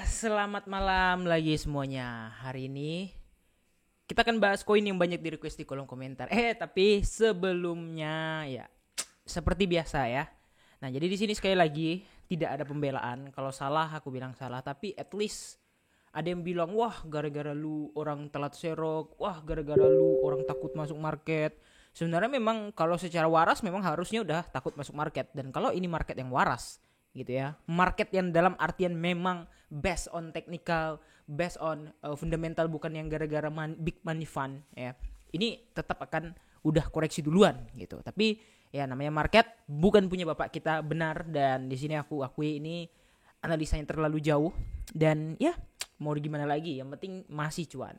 Selamat malam lagi semuanya. Hari ini kita akan bahas koin yang banyak di request di kolom komentar. Tapi sebelumnya ya seperti biasa ya. Nah, jadi di sini sekali lagi tidak ada pembelaan. Kalau salah aku bilang salah, tapi at least ada yang bilang, "Wah, gara-gara lu orang telat serok. Wah, gara-gara lu orang takut masuk market." Sebenarnya memang kalau secara waras memang harusnya udah takut masuk market, dan kalau ini market yang waras gitu ya. Market yang dalam artian memang based on technical, based on fundamental, bukan yang gara-gara big money fund ya. Ini tetap akan udah koreksi duluan gitu. Tapi ya namanya market bukan punya bapak kita, benar, dan di sini aku akui ini analisanya terlalu jauh, dan ya mau gimana lagi, yang penting masih cuan.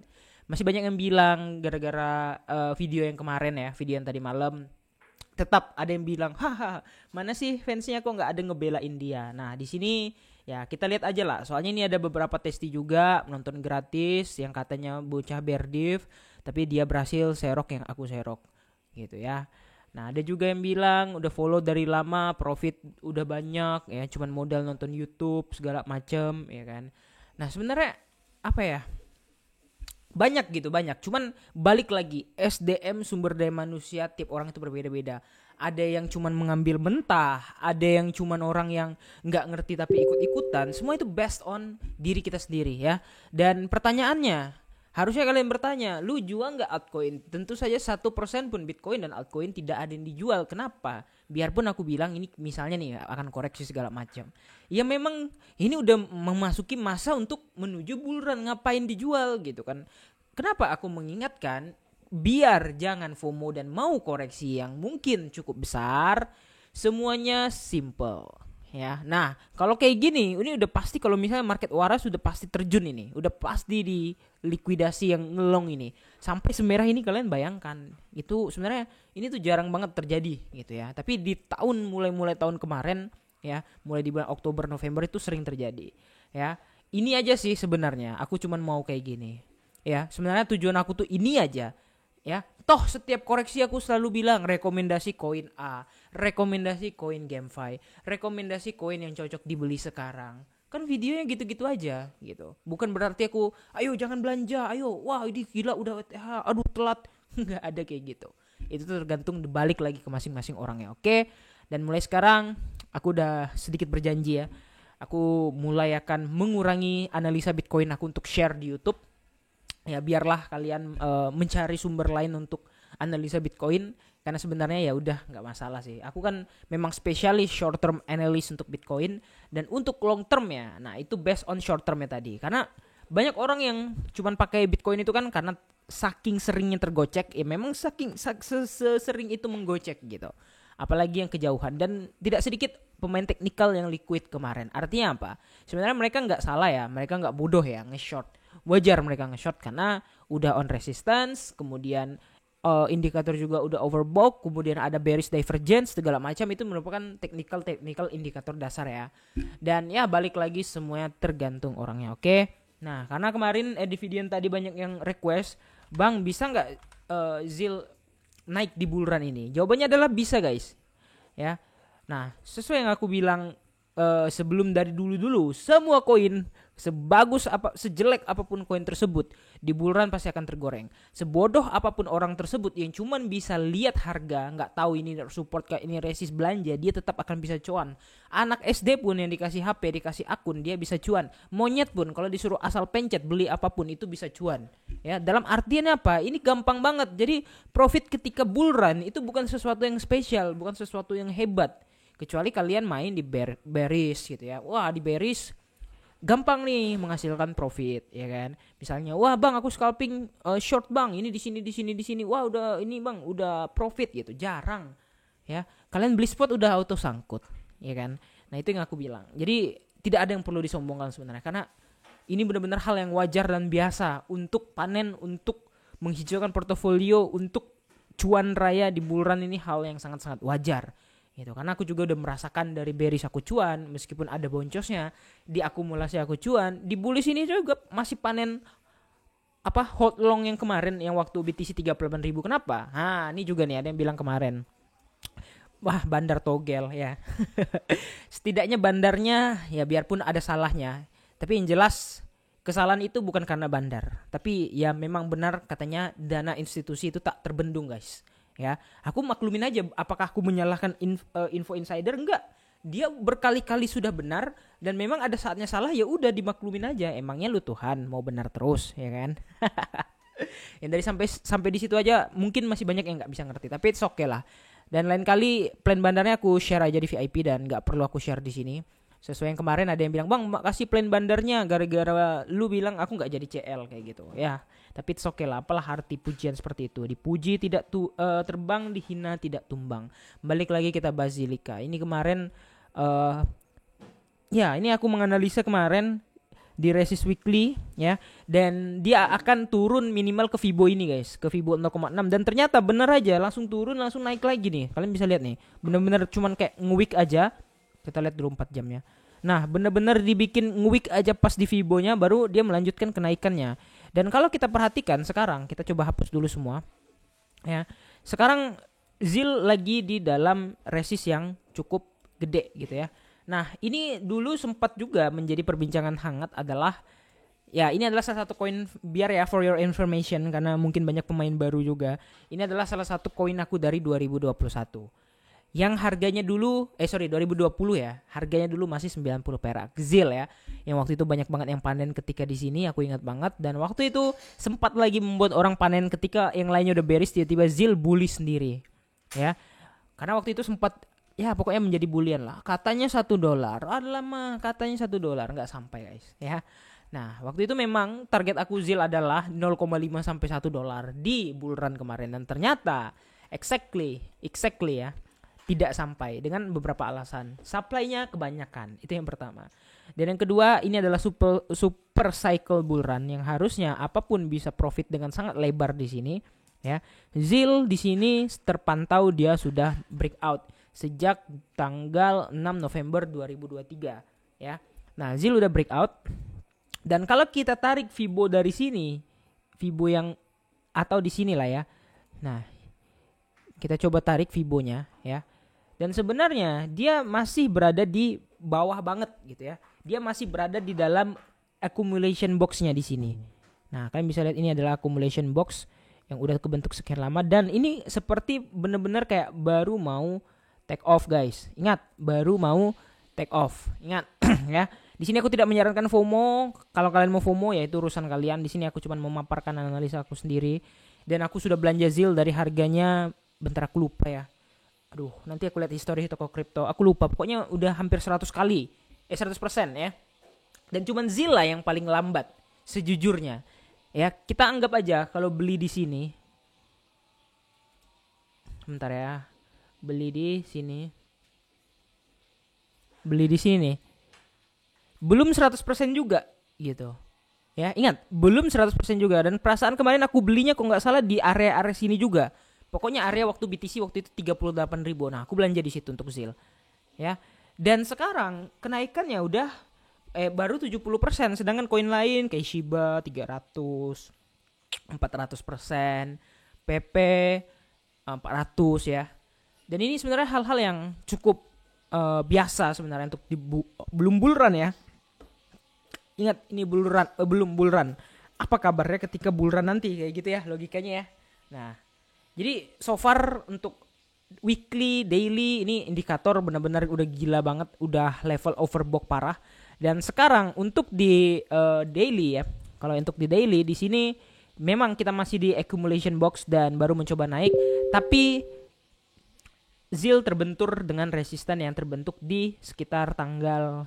Masih banyak yang bilang gara-gara video yang kemarin ya, video yang tadi malam, tetap ada yang bilang, haha, mana sih fansnya kok nggak ada ngebelain dia. Nah di sini ya kita lihat aja lah. Soalnya ini ada beberapa testi juga nonton gratis yang katanya bocah Berdiv, tapi dia berhasil serok yang aku serok gitu ya. Nah ada juga yang bilang udah follow dari lama, profit udah banyak ya, cuman modal nonton YouTube segala macem ya kan. Nah sebenarnya apa ya? Banyak gitu, banyak. Cuman balik lagi, SDM sumber daya manusia tiap orang itu berbeda-beda. Ada yang cuman mengambil mentah, ada yang cuman orang yang nggak ngerti tapi ikut-ikutan. Semua itu based on diri kita sendiri ya. Dan pertanyaannya, harusnya kalian bertanya, lu jual nggak altcoin? Tentu saja 1% pun Bitcoin dan altcoin tidak ada yang dijual. Kenapa? Biarpun aku bilang ini misalnya nih akan koreksi segala macam. Ya memang ini udah memasuki masa untuk menuju bull run, ngapain dijual gitu kan. Kenapa aku mengingatkan biar jangan FOMO dan mau koreksi yang mungkin cukup besar, semuanya simple ya. Nah, kalau kayak gini, ini udah pasti kalau misalnya market waras sudah pasti terjun ini, udah pasti di likuidasi yang ngelong ini. Sampai semerah ini kalian bayangkan, itu sebenarnya ini tuh jarang banget terjadi gitu ya. Tapi di tahun mulai tahun kemarin ya, mulai di bulan Oktober November itu sering terjadi ya. Ini aja sih sebenarnya, aku cuman mau kayak gini. Ya, sebenarnya tujuan aku tuh ini aja. Ya, toh setiap koreksi aku selalu bilang rekomendasi koin A, rekomendasi koin GameFi, rekomendasi koin yang cocok dibeli sekarang. Kan videonya gitu-gitu aja gitu. Bukan berarti aku, ayo jangan belanja, ayo, wah ini gila udah WTH, aduh telat. Nggak ada kayak gitu. Itu tergantung balik lagi ke masing-masing orangnya, oke? Dan mulai sekarang aku udah sedikit berjanji ya. Aku mulai akan mengurangi analisa Bitcoin aku untuk share di YouTube. Ya biarlah kalian mencari sumber lain untuk analisa Bitcoin, karena sebenarnya ya udah nggak masalah sih. Aku kan memang spesialis short term analysis untuk Bitcoin, dan untuk long term ya, nah itu based on short term ya tadi. Karena banyak orang yang cuman pakai Bitcoin itu kan karena saking seringnya tergocek, ya memang saking sering itu menggocek gitu. Apalagi yang kejauhan, dan tidak sedikit pemain teknikal yang liquid kemarin. Artinya apa? Sebenarnya mereka nggak salah ya, mereka nggak bodoh ya nge-short. Wajar mereka nge-short karena udah on resistance, kemudian indikator juga udah overbought, kemudian ada bearish divergence segala macam, itu merupakan technical indikator dasar ya. Dan ya balik lagi semuanya tergantung orangnya, oke? Nah, karena kemarin di video yang tadi banyak yang request, "Bang, bisa nggak ZIL naik di bull run ini?" Jawabannya adalah bisa, guys. Ya. Nah, sesuai yang aku bilang sebelum dari dulu, semua koin sebagus apa, sejelek apapun koin tersebut, di bull run pasti akan tergoreng. Sebodoh apapun orang tersebut yang cuman bisa lihat harga, nggak tahu ini support kayak ini resist belanja, dia tetap akan bisa cuan. Anak SD pun yang dikasih HP, dikasih akun, dia bisa cuan. Monyet pun kalau disuruh asal pencet beli apapun itu bisa cuan. Ya, dalam artian apa? Ini gampang banget. Jadi profit ketika bull run itu bukan sesuatu yang spesial, bukan sesuatu yang hebat. Kecuali kalian main di bearish gitu ya. Wah, di bearish gampang nih menghasilkan profit ya kan. Misalnya, wah bang aku scalping short bang, ini di sini. Wah udah ini bang, udah profit gitu. Jarang ya. Kalian beli spot udah auto sangkut ya kan. Nah itu yang aku bilang. Jadi tidak ada yang perlu disombongkan sebenarnya, karena ini benar-benar hal yang wajar dan biasa untuk panen, untuk menghijaukan portofolio, untuk cuan raya di bull run. Ini hal yang sangat-sangat wajar gitu. Karena aku juga udah merasakan dari bearish aku cuan, meskipun ada boncosnya, di akumulasi aku cuan, di bullish ini juga masih panen apa hold long yang kemarin yang waktu BTC 38.000. Kenapa? Nah, ini juga nih ada yang bilang kemarin, wah bandar togel ya. Setidaknya bandarnya ya biarpun ada salahnya, Tapi yang jelas kesalahan itu bukan karena bandar, tapi ya memang benar katanya dana institusi itu tak terbendung guys. Ya, aku maklumin aja. Apakah aku menyalahkan info insider? Enggak. Dia berkali-kali sudah benar dan memang ada saatnya salah, ya udah dimaklumin aja. Emangnya lu Tuhan mau benar terus, ya kan? Yang dari sampai di situ aja mungkin masih banyak yang nggak bisa ngerti, tapi it's okay lah. Dan lain kali plan bandarnya aku share aja di VIP dan nggak perlu aku share di sini. Sesuai yang kemarin ada yang bilang, bang makasih plan bandarnya gara-gara lu bilang aku nggak jadi CL kayak gitu. Ya, tapi it's okay lah. Apalah arti pujian seperti itu? Dipuji tidak terbang, dihina tidak tumbang. Balik lagi kita bahas Zilliqa. Ini kemarin, ya ini aku menganalisa kemarin di Resist Weekly ya, dan dia akan turun minimal ke Fibo ini guys, ke Fibo 0,6, dan ternyata bener aja langsung turun langsung naik lagi nih. Kalian bisa lihat nih, bener-bener cuman kayak nge-week aja. Kita lihat dulu 4 jamnya. Nah bener-bener dibikin nge-week aja pas di Fibonya, baru dia melanjutkan kenaikannya. Dan kalau kita perhatikan sekarang, kita coba hapus dulu semua ya. Sekarang ZIL lagi di dalam resist yang cukup gede gitu ya. Nah ini dulu sempat juga menjadi perbincangan hangat adalah, ya ini adalah salah satu koin, biar ya for your information karena mungkin banyak pemain baru juga. Ini adalah salah satu koin aku dari 2021 yang harganya dulu 2020 ya, harganya dulu masih 90 perak ZIL ya, yang waktu itu banyak banget yang panen ketika di sini, aku ingat banget. Dan waktu itu sempat lagi membuat orang panen ketika yang lainnya udah beres, tiba-tiba ZIL bully sendiri ya, karena waktu itu sempat ya pokoknya menjadi bulian lah. Katanya $1, adalah mah katanya $1, nggak sampai guys ya. Nah waktu itu memang target aku ZIL adalah 0,5 sampai $1 di bull run kemarin, dan ternyata exactly ya tidak sampai dengan beberapa alasan. Supply-nya kebanyakan, itu yang pertama. Dan yang kedua, ini adalah super cycle bull run yang harusnya apapun bisa profit dengan sangat lebar di sini ya. ZIL di sini terpantau dia sudah breakout sejak tanggal 6 November 2023 ya. Nah, ZIL udah breakout. Dan kalau kita tarik Fibo dari sini, Fibo yang atau di sini lah ya. Nah, kita coba tarik Fibonya ya. Dan sebenarnya dia masih berada di bawah banget gitu ya. Dia masih berada di dalam accumulation box-nya di sini. Nah, kalian bisa lihat ini adalah accumulation box yang udah kebentuk sekian lama, dan ini seperti benar-benar kayak baru mau take off guys. Ingat, baru mau take off. Ingat ya. Di sini aku tidak menyarankan FOMO. Kalau kalian mau FOMO ya itu urusan kalian. Di sini aku cuma memaparkan analisa aku sendiri. Dan aku sudah belanja ZIL dari harganya, bentar aku lupa ya. Aduh, nanti aku lihat histori toko kripto. Aku lupa, pokoknya udah hampir 100 kali. 100% ya. Dan cuman ZIL lah yang paling lambat sejujurnya. Ya, kita anggap aja kalau beli di sini. Bentar ya. Beli di sini. Beli di sini. Belum 100% juga gitu. Ya, ingat, belum 100% juga. Dan perasaan kemarin aku belinya kok enggak salah di area-area sini juga. Pokoknya area waktu BTC waktu itu 38.000. Nah, aku belanja di situ untuk ZIL. Ya. Dan sekarang kenaikannya udah baru 70%, sedangkan koin lain kayak Shiba 300, 400%, PP 400 ya. Dan ini sebenarnya hal-hal yang cukup biasa sebenarnya untuk belum bull run ya. Ingat, ini belum bull run. Apa kabarnya ketika bull run nanti, kayak gitu ya logikanya ya. Nah, jadi so far untuk weekly, daily ini indikator benar-benar udah gila banget, udah level overbought parah. Dan sekarang untuk di daily ya, kalau untuk di daily di sini memang kita masih di accumulation box dan baru mencoba naik, tapi ZIL terbentur dengan resisten yang terbentuk di sekitar tanggal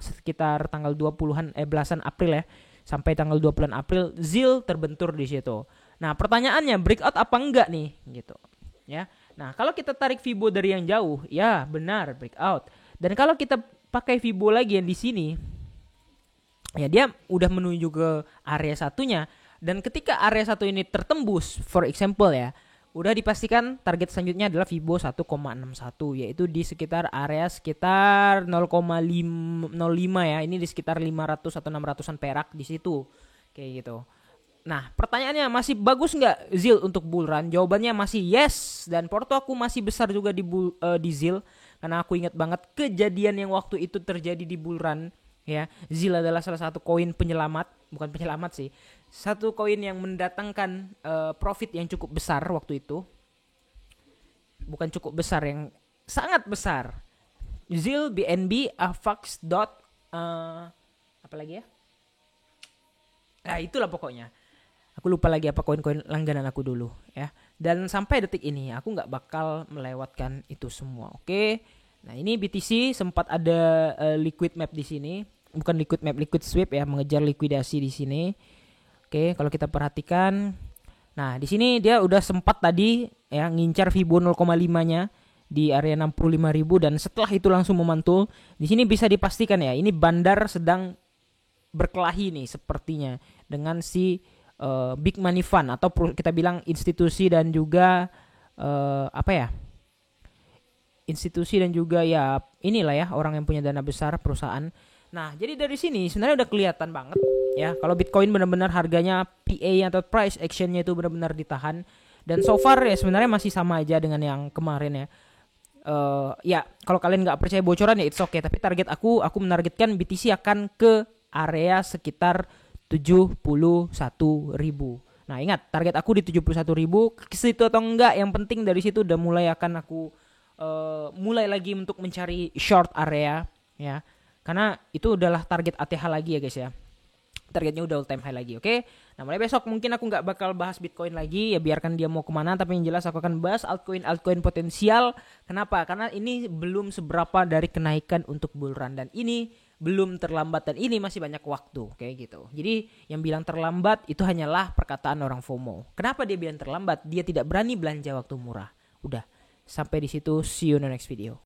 20-an belasan April ya, sampai tanggal 20 April ZIL terbentur di situ. Nah, pertanyaannya breakout apa enggak nih gitu. Ya. Nah, kalau kita tarik Fibo dari yang jauh, ya benar breakout. Dan kalau kita pakai Fibo lagi yang di sini, ya dia udah menuju ke area satunya, dan ketika area satu ini tertembus, for example ya, udah dipastikan target selanjutnya adalah Fibo 1,61, yaitu di sekitar area sekitar 0,05 ya. Ini di sekitar 500 atau 600-an perak di situ. Kayak gitu. Nah, pertanyaannya masih bagus nggak ZIL untuk bull run? Jawabannya masih yes, dan porto aku masih besar juga di ZIL, karena aku ingat banget kejadian yang waktu itu terjadi di bull run ya. ZIL adalah salah satu koin penyelamat, bukan penyelamat sih, satu koin yang mendatangkan profit yang cukup besar waktu itu. Bukan cukup besar, yang sangat besar. ZIL, BNB, AVAX, DOT, apa lagi ya? Nah itulah pokoknya. Aku lupa lagi apa koin-koin langganan aku dulu ya. Dan sampai detik ini aku nggak bakal melewatkan itu semua. Oke. Nah ini BTC sempat ada liquid map di sini. Bukan liquid map, liquid sweep ya, mengejar likuidasi di sini. Oke, kalau kita perhatikan, nah di sini dia udah sempat tadi ya ngincar Fibo 0,5-nya di area 65.000 dan setelah itu langsung memantul. Di sini bisa dipastikan ya, ini bandar sedang berkelahi nih sepertinya dengan si big money fund atau kita bilang institusi dan juga apa ya? Institusi dan juga ya inilah ya orang yang punya dana besar, perusahaan. Nah, jadi dari sini sebenarnya udah kelihatan banget ya kalau Bitcoin benar-benar harganya PA atau price actionnya itu benar-benar ditahan, dan so far ya sebenarnya masih sama aja dengan yang kemarin ya. Ya kalau kalian nggak percaya bocoran ya it's okay, tapi target aku menargetkan BTC akan ke area sekitar 71.000. Nah ingat target aku di 71.000, ke situ atau enggak yang penting dari situ udah mulai akan aku mulai lagi untuk mencari short area ya. Karena itu adalah target ATH lagi ya guys ya. Targetnya udah all time high lagi, oke? Nah mulai besok mungkin aku nggak bakal bahas Bitcoin lagi, ya biarkan dia mau kemana. Tapi yang jelas aku akan bahas altcoin potensial. Kenapa? Karena ini belum seberapa dari kenaikan untuk bull run, dan ini belum terlambat, dan ini masih banyak waktu, kayak gitu. Jadi yang bilang terlambat itu hanyalah perkataan orang FOMO. Kenapa dia bilang terlambat? Dia tidak berani belanja waktu murah. Udah, sampai di situ. See you in the next video.